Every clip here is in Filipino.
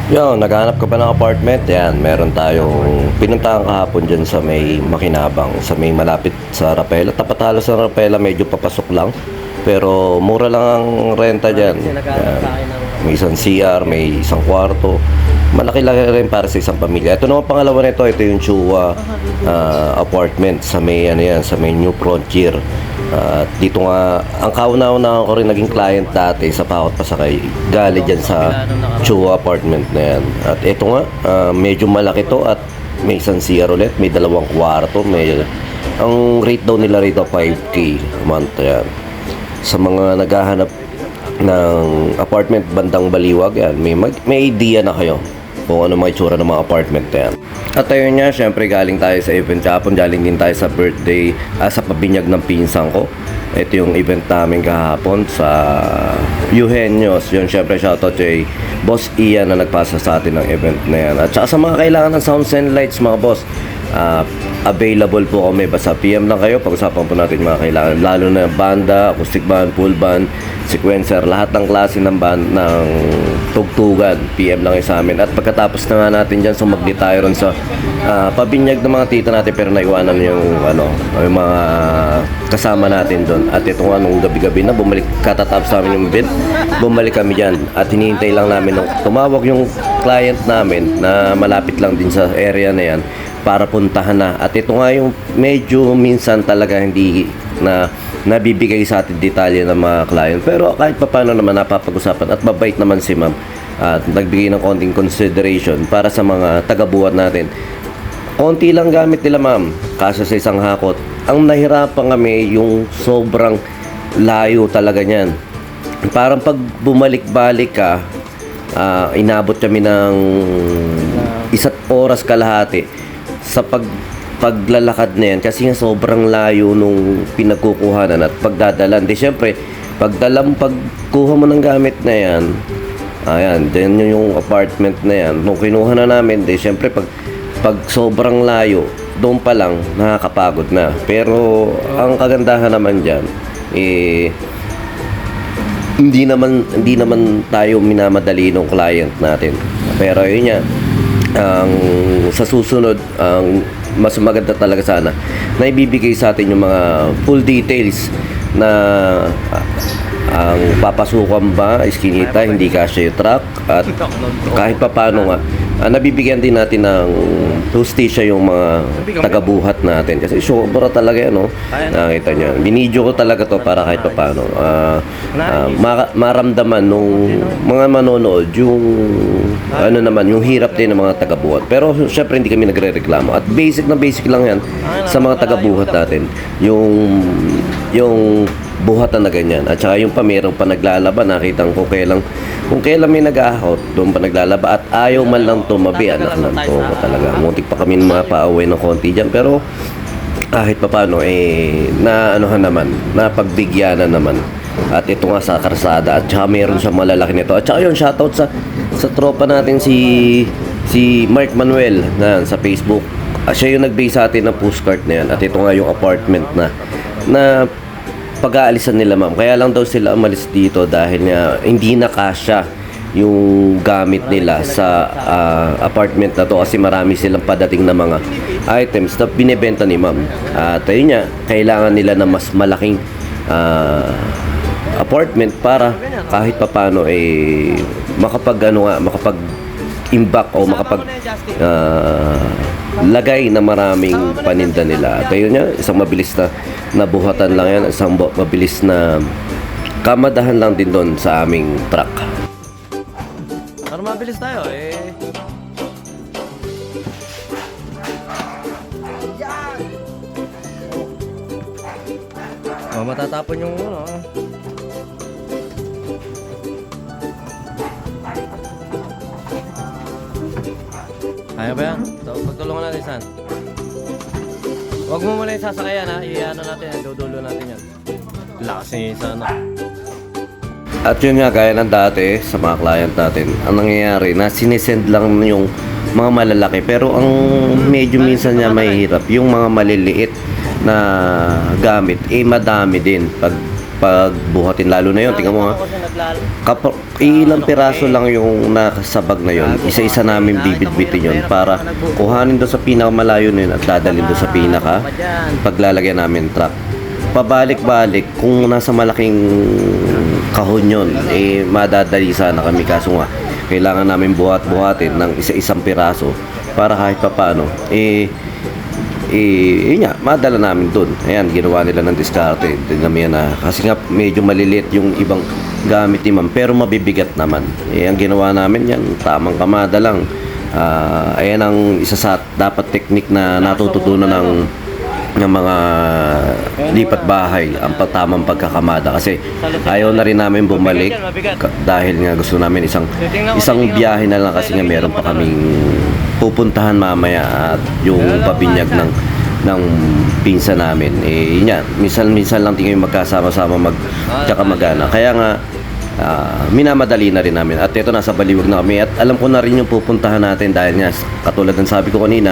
Yo, naghanap ka ba ng apartment? Yan, meron tayong pinuntahan kahapon dyan sa may Makinabang, sa may malapit sa Rapela. Tapat halos sa Rapela, medyo papasok lang. Pero mura lang ang renta dyan. Yan. May isang CR, may isang kwarto. Malaki-laki rin para sa isang pamilya. Ito naman pangalawa nito, ito yung Chua apartment sa may, ano yan, sa may New Frontier. At dito nga, ang kauna-una ko rin naging client dati sa Pakot Pasakay, gali dyan sa Chua apartment na yan. At ito nga, medyo malaki to at may isang CR ulit, may dalawang kwarto, ang rate daw nila rito 5K a month yan. Sa mga naghahanap ng apartment bandang Baliwag yan, may idea na kayo kung ano mga itsura ng mga apartment na yan. At ayun nga, syempre galing tayo sa event kahapon, galing din tayo sa birthday, sa pabinyag ng pinsan ko. Ito yung event namin kahapon sa Eugenio's. Yun, syempre shoutout kay Boss Ian na nagpasa sa atin ng event na yan. At saka sa mga kailangan ng sounds and lights mga boss, available po kami. Basta PM lang kayo, pag-usapan po natin mga kailangan. Lalo na banda, acoustic band, full band, sequencer, lahat ng klase ng band ng tugtugan, PM lang kayo sa amin. At pagkatapos na nga natin dyan, sumagdi tayo ron sa pabinyag ng mga tita natin, pero naiwanan yung mga kasama natin doon. At ito nga, nung gabi-gabi na, katatapos namin yung event, bumalik kami dyan. At hinihintay lang namin nung tumawag yung client namin na malapit lang din sa area na yan para puntahan na. At ito nga yung medyo minsan talaga hindi na nabibigay sa atin detalye ng mga client, pero kahit papaano naman napapag-usapan at mabait naman si ma'am at nagbigay ng konting consideration para sa mga taga-buhat natin. Konti lang gamit nila ma'am, kaso sa isang hakot. Ang nahirapan kami yung sobrang layo talaga niyan. Parang pag bumalik-balik ka, inabot kami ng isa't oras kalahati sa paglalakad na yan kasi nga sobrang layo nung pinagkukuhanan at pagdadalan. Di syempre, pagkuha mo ng gamit na yan, ayan, then yung apartment na yan, nung kinuha na namin, di syempre, pag sobrang layo, doon pa lang, nakakapagod na. Pero, ang kagandahan naman dyan, hindi naman tayo minamadali ng client natin. Pero yun nga, sa susunod, mas maganda talaga sana na ibibigay sa atin yung mga full details na ang papasukan ba is kinita, hindi kasya yung truck, at kahit pa paano nga nabibigyan din natin ng hustisya yung mga taga-buhat natin kasi sobra talaga yan, no? Nakita nyo, binidyo ko talaga to para kahit pa paano maramdaman nung mga manonood yung yung hirap din ng mga taga-buhat. Pero syempre hindi kami nagre-reklamo at basic lang yan sa mga taga-buhat natin, yung buhatan na ganyan. At saka yung pamerong pa naglalaba, nakita ko kung kailan may nag-ahot, doon pa naglalaba at ayaw man lang tumabi, anak ng toko talaga. Muntik pa kami mapaaway ng konti dyan, pero kahit pa paano, napagbigyanan naman. At ito nga sa karsada, at saka meron siya malalaki nito. At saka yun, shoutout sa tropa natin si Mark Manuel na sa Facebook. Siya yung nag-base sa atin ng postcard na yan. At ito nga yung apartment na pag-aalisan nila ma'am. Kaya lang daw sila umalis dito dahil nga hindi na kasya yung gamit nila sa apartment na to kasi marami silang padating na mga items na binebenta ni ma'am. At ayun nga, kailangan nila na mas malaking apartment para kahit papano makapag-imbak o lagay na maraming paninda nila. At ayun nga, isang mabilis na buhatan lang yan, isang mabilis na kamadahan lang din doon sa aming truck. Para mabilis tayo matatapon yung Kaya ba yan? Pagtulungan natin saan? Huwag mo muna yung sasakayan ha. I-ano natin, dudulo natin yan. Lakas niya sana. At yun nga, gaya ng dati sa mga client natin, ang nangyayari na sinesend lang yung mga malalaki, pero ang medyo minsan niya mahihirap yung mga maliliit na gamit, madami din pag pag buhatin, lalo na yun, tingnan mo ha, ilang piraso lang yung nakasabag na yun, isa-isa namin bibitbitin yun para kuhanin doon sa pinakamalayo na yun at dadalhin doon sa pinaka paglalagyan namin truck. Pabalik-balik, kung nasa malaking kahon yun, madadali sana kami, kaso nga kailangan namin buhatin ng isa-isang piraso para kahit papaano yun nga, madala namin doon. Ayan, ginawa nila ng diskarte. Tingnan na, kasi nga medyo maliliit yung ibang gamit ni ma'am, pero mabibigat naman. Ang ginawa namin yan, tamang kamada lang. Ayan ang isa sa dapat technique na natututunan ng mga lipat bahay, ang tamang pagkakamada, kasi ayaw na rin namin bumalik dahil nga gusto namin isang biyahe na lang, kasi nga meron pa kaming pupuntahan mamaya at yung pabinyag ng pinsa namin. Yun yan, minsan lang tingin magkasama-sama magkakamagana, kaya nga minamadali na rin namin. At ito, nasa Baliwag na kami at alam ko na rin yung pupuntahan natin dahil nga katulad ng sabi ko kanina,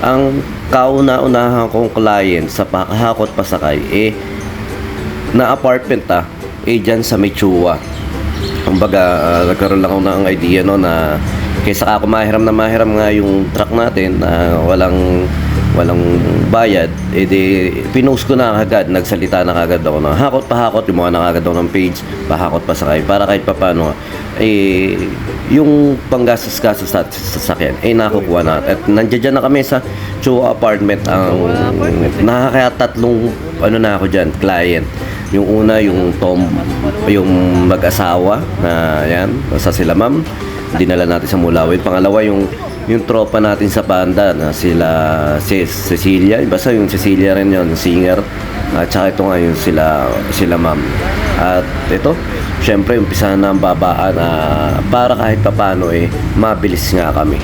ang kauna-unahan kong client sa Pakahakot Pasakay na apartment dyan sa Michua. Kumbaga nagkaroon lang ako ng idea no, na kaysa ako mahiram nga yung truck natin na walang bayad, pinost ko na agad, nagsalita na agad ako na hakot, yung mga nakagad ako ng page, Pakahakot Pasakay, para kahit papano yung panggastos-gastos sa sasakyan nakukuha na. At nandiyan na kami sa Chua apartment. Ang nakakatatlong na ako dyan, client. Yung una, yung yung mag-asawa na yan, sa sila ma'am, dinala natin sa Mulawin. Pangalawa, yung tropa natin sa banda na si Cecilia, basta yung Cecilia rin yun, singer. At saka ito nga yung sila ma'am. At ito, syempre umpisahan na ang babaan para kahit papano mabilis nga kami.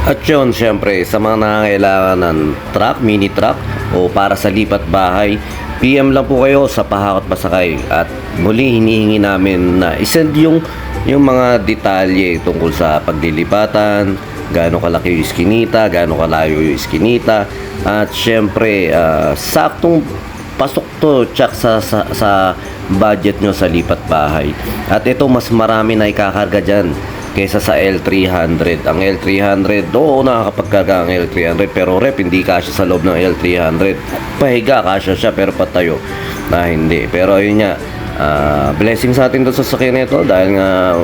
At yun, syempre sa mga nangangailangan ng truck, mini truck o para sa lipat bahay, PM lang po kayo sa Pakahakot Pasakay. At muli hinihingi namin na isend yung mga detalye tungkol sa paglilipatan, gaano kalaki yung iskinita, gaano kalayo yung iskinita, at syempre saktong pasok to tsak sa budget nyo sa lipat bahay. At ito, mas marami na ikakarga dyan kaysa sa L300. Ang L300, oo, nakakapagkarga ang L300, pero hindi kasya sa loob ng L300. Pahiga kasya siya, pero patayo na hindi. Pero ayun nga, blessing sa atin doon sa sasakyan nito dahil nga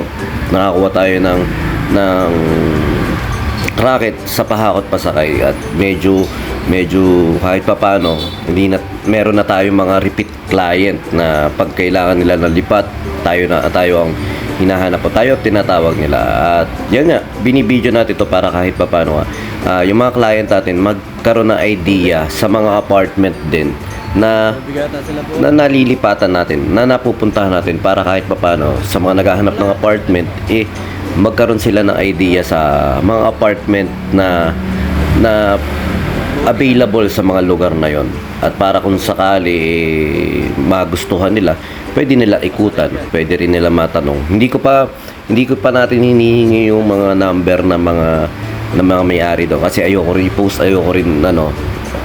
nakakuha tayo ng racket sa Pakahakot Pasakay at medyo kahit papano meron na tayong mga repeat client na pag kailangan nila ng lipat, tayo ang hinahanap po, tayo tinatawag nila. At yan nga, binibideo natin ito para kahit papano yung mga client natin magkaroon ng idea sa mga apartment din na nalilipatan natin, na napupuntahan natin, para kahit papano sa mga naghahanap ng apartment magkaroon sila ng idea sa mga apartment na available sa mga lugar na yon. At para kung sakali magustuhan nila, pwede nila ikutan, pwede rin nila matanong. Hindi ko pa natin hinihingi yung mga number ng mga may-ari doon, kasi ayoko rin i-post, ayoko rin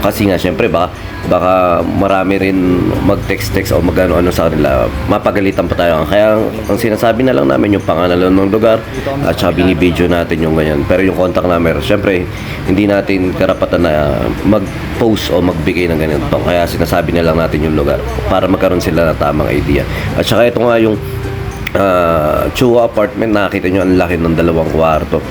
kasi nga syempre baka marami rin mag-text o magano-ano sa kanila, mapagalitan pa tayo. Kaya ang sinasabi na lang namin yung pangalan ng lugar at saka binibideo natin yung ganyan. Pero yung contact number, syempre hindi natin karapatan na mag-post o magbigay ng ganyan. Kaya sinasabi na lang natin yung lugar para magkaroon sila ng tamang idea. At saka ito nga yung Chua apartment, nakita nyo ang laki ng 2 kwarto.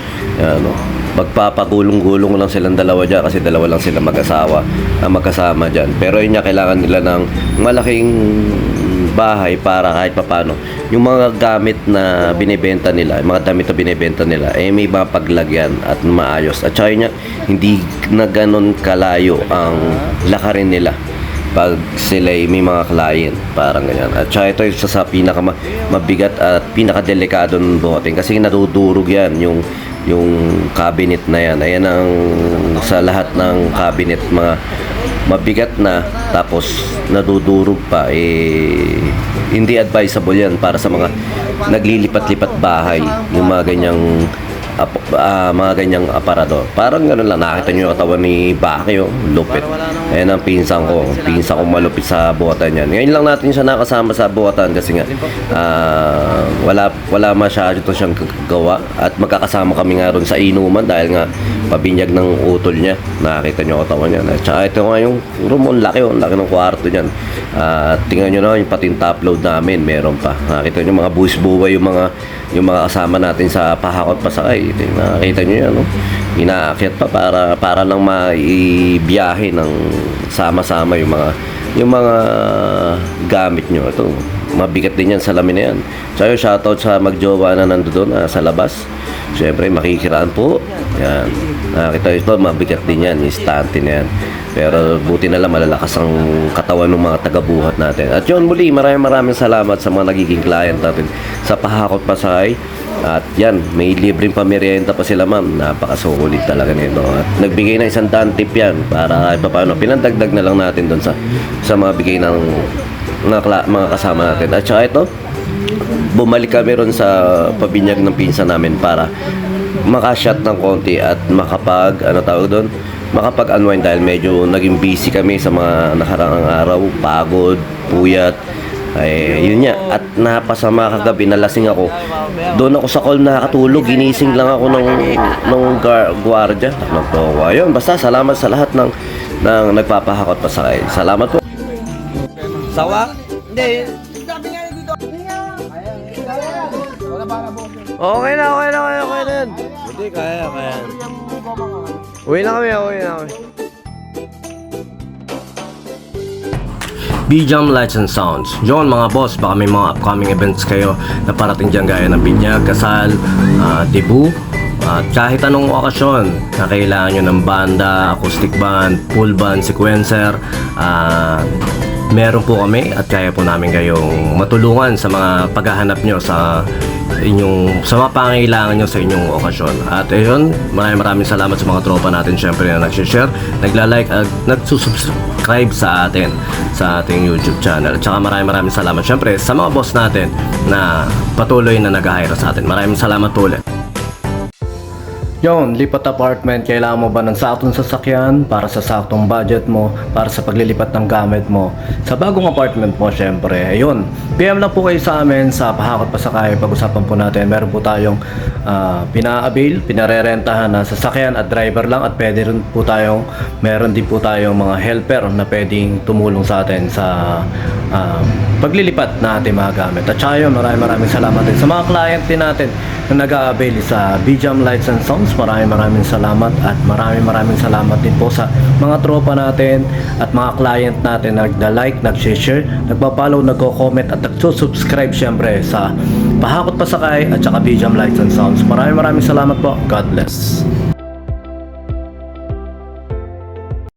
Magpapagulong-gulong lang silang dalawa dyan kasi dalawa lang sila mag-asawa magkasama dyan. Pero yun nga, kailangan nila ng malaking bahay para kahit papano yung mga gamit na binibenta nila, yung mga damit na binibenta nila may mapaglagyan at maayos. At saka yun nga, hindi na ganun kalayo ang lakarin nila pag sila may mga client, parang ganyan. At saka ito isa sa pinakamabigat at pinakadelikado ng buhatin kasi nadudurog yan yung cabinet na yan. Ayan ang sa lahat ng cabinet, mga mabigat na tapos nadudurog pa, hindi advisable yan para sa mga naglilipat-lipat bahay, yung mga ganyang mga ganyang aparador. Parang gano'n lang, nakita nyo yung katawan ni Baki, oh, lupit. Ayan ang pinsan ko malupit sa buhatan yan. Ngayon lang natin siya nakasama sa buhatan kasi nga wala masyado to siyang gawa at magkakasama kami nga ron sa inuman dahil nga pabinyag ng utol niya. Nakita nyo katawan niya. At saka ito nga yung room, ang laki ng kwarto niyan. Tingnan nyo na yung pating top load namin, meron pa. Nakita nyo mga buwis buhay yung mga kasama natin sa pahakot pasakay. Nakita nyo yan, no? Inaakyat pa para lang maibiyahe ng sama-sama yung mga gamit nyo. Ito, mabigat din yan sa lamin na yan. So, shoutout sa magjowa na nandoon sa labas. Siyempre, makikiraan po. Yan. Nakita ito, mabigat din yan. Istante na yan. Pero buti na lang malalakas ang katawan ng mga taga-buhat natin. At yun, muli, maraming salamat sa mga nagiging client natin sa Pahakot Pasay. At yan, may libreng pamerienda pa sila, ma'am. Napakasulit talaga nito. At nagbigay ng 100 tip yan para kahit paano, pinandagdag na lang natin doon sa mga bigay ng mga kasama natin. At saka ito, bumalik kami ron sa pabinyag ng pinsan namin para makashot ng konti at makapag-unwind dahil medyo naging busy kami sa mga nakaraang araw, pagod, puyat. Yun nga, at napasama kagabi, nalasing ako. Doon ako sa call nakatulog, ginising lang ako ng gwardiya. Ayun, basta salamat sa lahat ng nagpapahakot pa sa kayo. Salamat po. Sawa? Hindi. Okay na yan. Hindi, kaya. Uwi na kami. B-Jam Lights and Sounds. Yun mga boss, baka may mga upcoming events kayo na parating dyan gaya ng binyag, kasal, debut, at kahit anong okasyon na kailangan nyo ng banda, acoustic band, full band, sequencer, meron po kami at kaya po namin kayong matulungan sa mga paghahanap nyo sa mga pangailangan nyo sa inyong okasyon. At ayun, maraming salamat sa mga tropa natin syempre na nag-share, nagla-like at nagsusubscribe sa atin sa ating YouTube channel. At saka maraming salamat syempre sa mga boss natin na patuloy na nag-hire sa atin. Maraming salamat ulit. Yon, lipat apartment, kailangan mo ba ng saktong sasakyan para sa saktong budget mo, para sa paglilipat ng gamit mo sa bagong apartment mo syempre. Ayun, PM lang po kayo sa amin sa Pahakot Pasakay. Pag-usapan po natin, meron po tayong pinarerentahan na sasakyan at driver lang, at meron din po tayong mga helper na pwedeng tumulong sa atin sa paglilipat na ating mga gamit. At saka yun, maraming salamat din sa mga client din natin na nag-a-avail sa B-Jam Lights and Sounds. Maraming salamat, at maraming salamat din po sa mga tropa natin at mga client natin na nagda-like, nag-share, nagpa-follow, nagko-comment at nagsusubscribe syempre sa Pahakot Pasakay at saka B-Jam Lights and Sounds. Maraming salamat po. God bless.